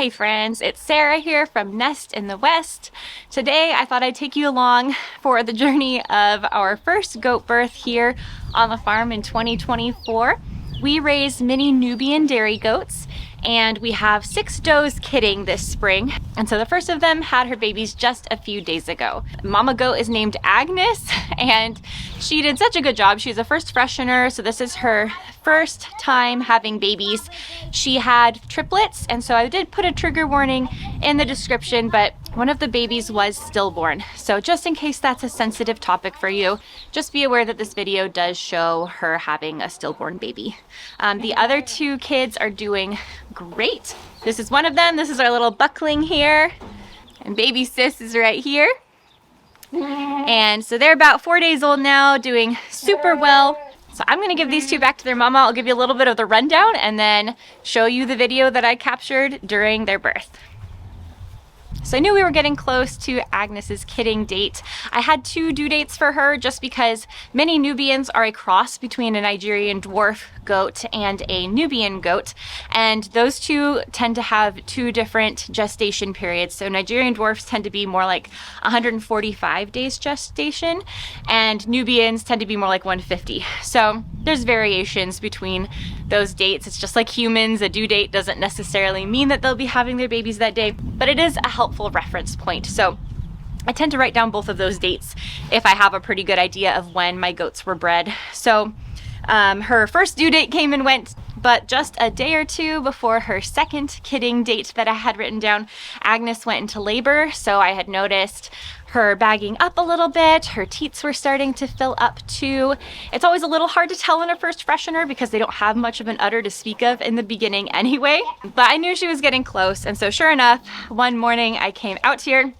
Hey friends, it's Sarah here from Nest in the West. Today I thought I'd take you along for the journey of our first goat birth here on the farm in 2024. We raise Mini Nubian dairy goats and we have 6 does kidding this spring. And so the first of them had her babies just a few days ago. Mama goat is named Agnes and she did such a good job. She's a first freshener, so this is her first time having babies. She had triplets, and so I did put a trigger warning in the description, but one of the babies was stillborn. So just in case that's a sensitive topic for you, just be aware that this video does show her having a stillborn baby. The other 2 kids are doing great. This is one of them. This is our little buckling here, and baby sis is right here. And so they're about 4 days old now, doing super well. So I'm gonna give these 2 back to their mama. I'll give you a little bit of the rundown and then show you the video that I captured during their birth. So I knew we were getting close to Agnes's kidding date. I had 2 due dates for her just because Mini Nubians are a cross between a Nigerian dwarf goat and a Nubian goat, and those 2 tend to have 2 different gestation periods. So Nigerian dwarfs tend to be more like 145 days gestation, and Nubians tend to be more like 150. So there's variations between those dates. It's just like humans. A due date doesn't necessarily mean that they'll be having their babies that day, but it is a helpful reference point. So I tend to write down both of those dates if I have a pretty good idea of when my goats were bred. So her first due date came and went, but just a day or 2 before her second kidding date that I had written down, Agnes went into labor. So I had noticed her bagging up a little bit. Her teats were starting to fill up too. It's always a little hard to tell in a first freshener because they don't have much of an udder to speak of in the beginning anyway, but I knew she was getting close. And so sure enough, one morning I came out here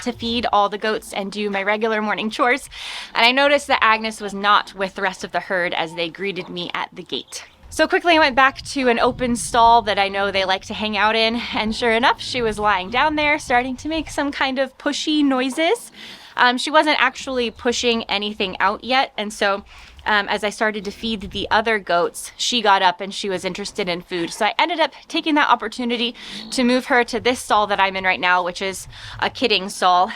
to feed all the goats and do my regular morning chores, and I noticed that Agnes was not with the rest of the herd as they greeted me at the gate. So quickly I went back to an open stall that I know they like to hang out in, and sure enough, she was lying down there starting to make some kind of pushy noises. She wasn't actually pushing anything out yet, and so as I started to feed the other goats, she got up and she was interested in food. So I ended up taking that opportunity to move her to this stall that I'm in right now, which is a kidding stall.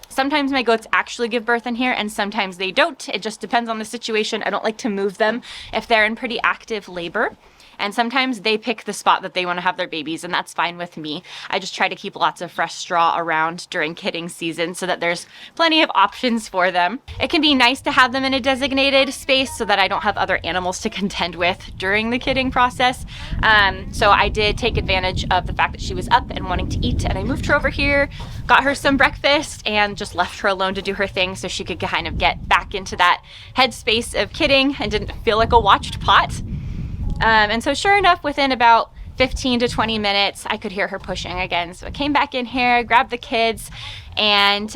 Sometimes my goats actually give birth in here and sometimes they don't. It just depends on the situation. I don't like to move them if they're in pretty active labor. And sometimes they pick the spot that they want to have their babies, and that's fine with me. I just try to keep lots of fresh straw around during kidding season so that there's plenty of options for them. It can be nice to have them in a designated space so that I don't have other animals to contend with during the kidding process. So I did take advantage of the fact that she was up and wanting to eat, and I moved her over here, got her some breakfast, and just left her alone to do her thing so she could kind of get back into that headspace of kidding and didn't feel like a watched pot. And so sure enough, within about 15 to 20 minutes, I could hear her pushing again. So I came back in here, grabbed the kids, and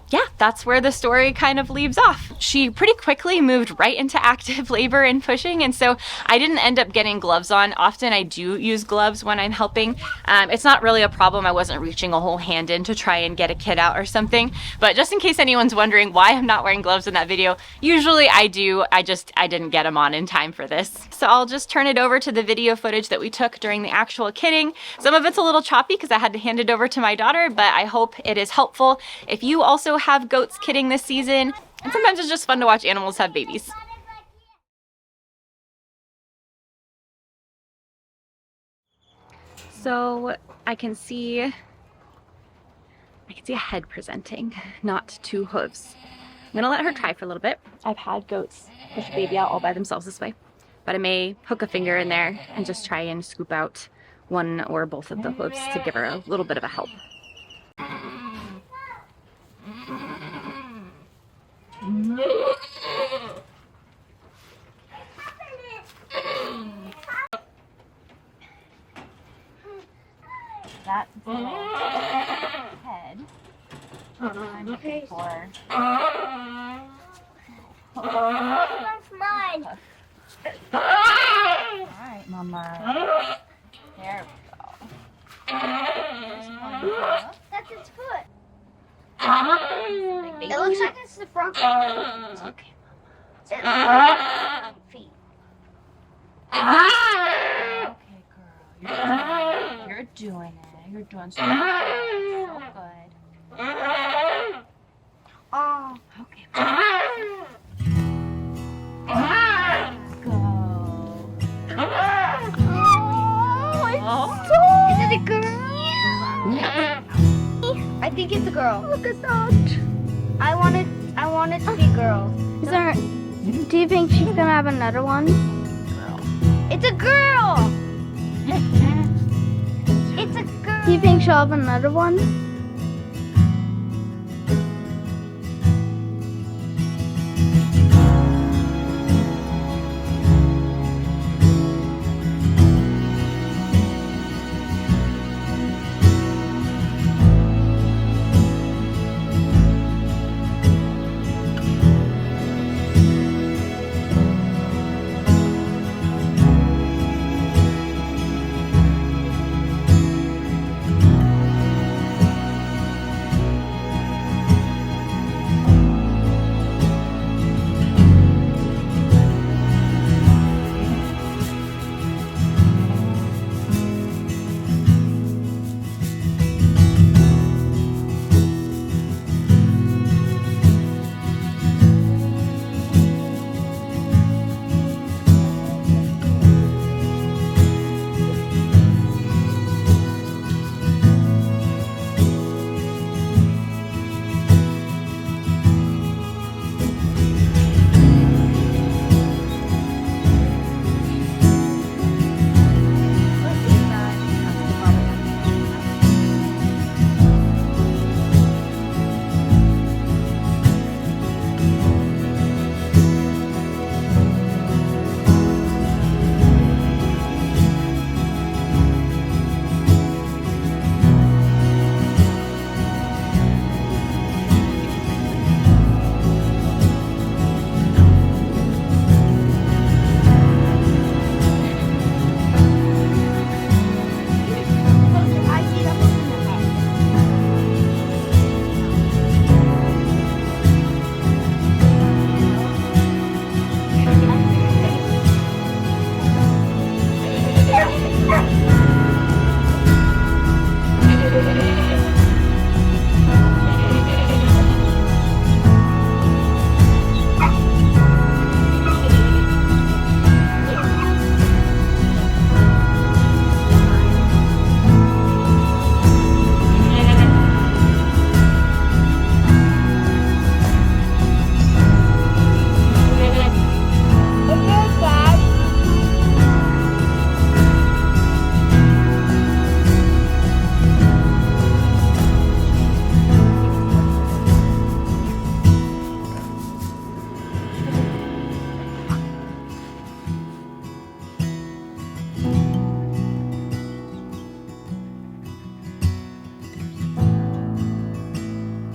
yeah, that's where the story kind of leaves off. She pretty quickly moved right into active labor and pushing, and so I didn't end up getting gloves on. Often I do use gloves when I'm helping. It's not really a problem. I wasn't reaching a whole hand in to try and get a kid out or something, but just in case anyone's wondering why I'm not wearing gloves in that video, usually I do. I didn't get them on in time for this. So I'll just turn it over to the video footage that we took during the actual kidding. Some of it's a little choppy because I had to hand it over to my daughter, but I hope it is helpful if you also have goats kidding this season, and sometimes it's just fun to watch animals have babies. So I can see a head presenting, not 2 hooves. I'm gonna let her try for a little bit. I've had goats push a baby out all by themselves this way, but I may hook a finger in there and just try and scoop out one or both of the hooves to give her a little bit of a help. That's the head. I'm looking for. That's mine. Alright, Mama. There we go. That's its foot. It looks like it's the front. Okay, Feet. Okay, girl. You're doing it. You're doing so good. So good. Oh. Okay. Go. Oh, is it a girl? I think it's a girl. Look at that. I want it to be a girl. Is there? Do you think she's gonna have another one? It's a girl. It's a girl. Do you think she'll have another one?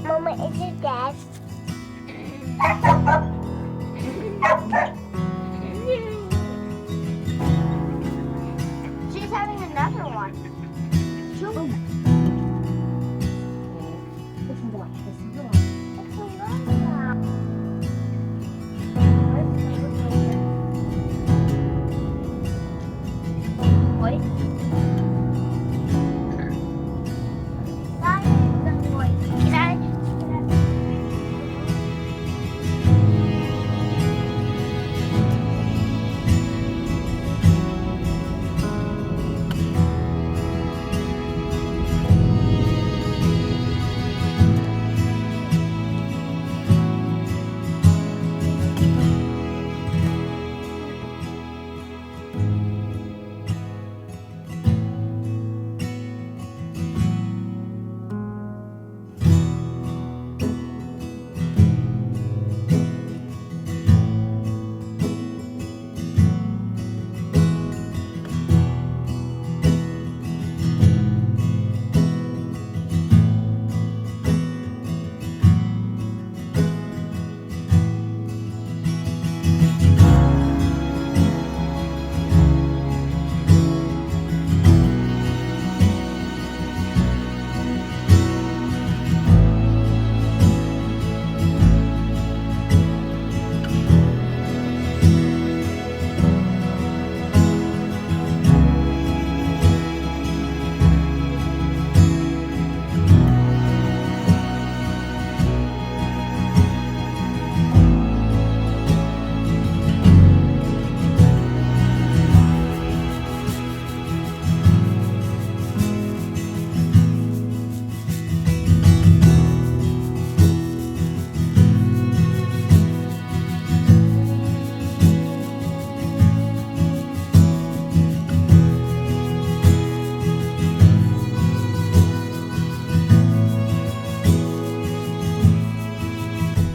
Mama, is it Dad? She's having another one.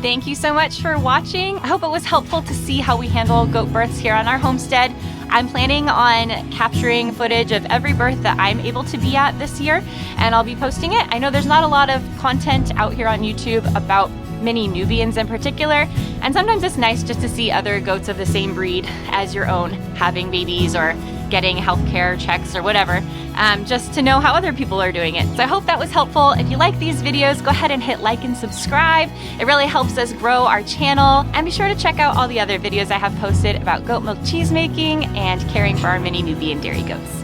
Thank you so much for watching. I hope it was helpful to see how we handle goat births here on our homestead. I'm planning on capturing footage of every birth that I'm able to be at this year, and I'll be posting it. I know there's not a lot of content out here on YouTube about Mini Nubians in particular, and sometimes it's nice just to see other goats of the same breed as your own having babies or getting healthcare checks or whatever, just to know how other people are doing it. So I hope that was helpful. If you like these videos, go ahead and hit like and subscribe. It really helps us grow our channel. And be sure to check out all the other videos I have posted about goat milk cheese making and caring for our Mini Nubian dairy goats.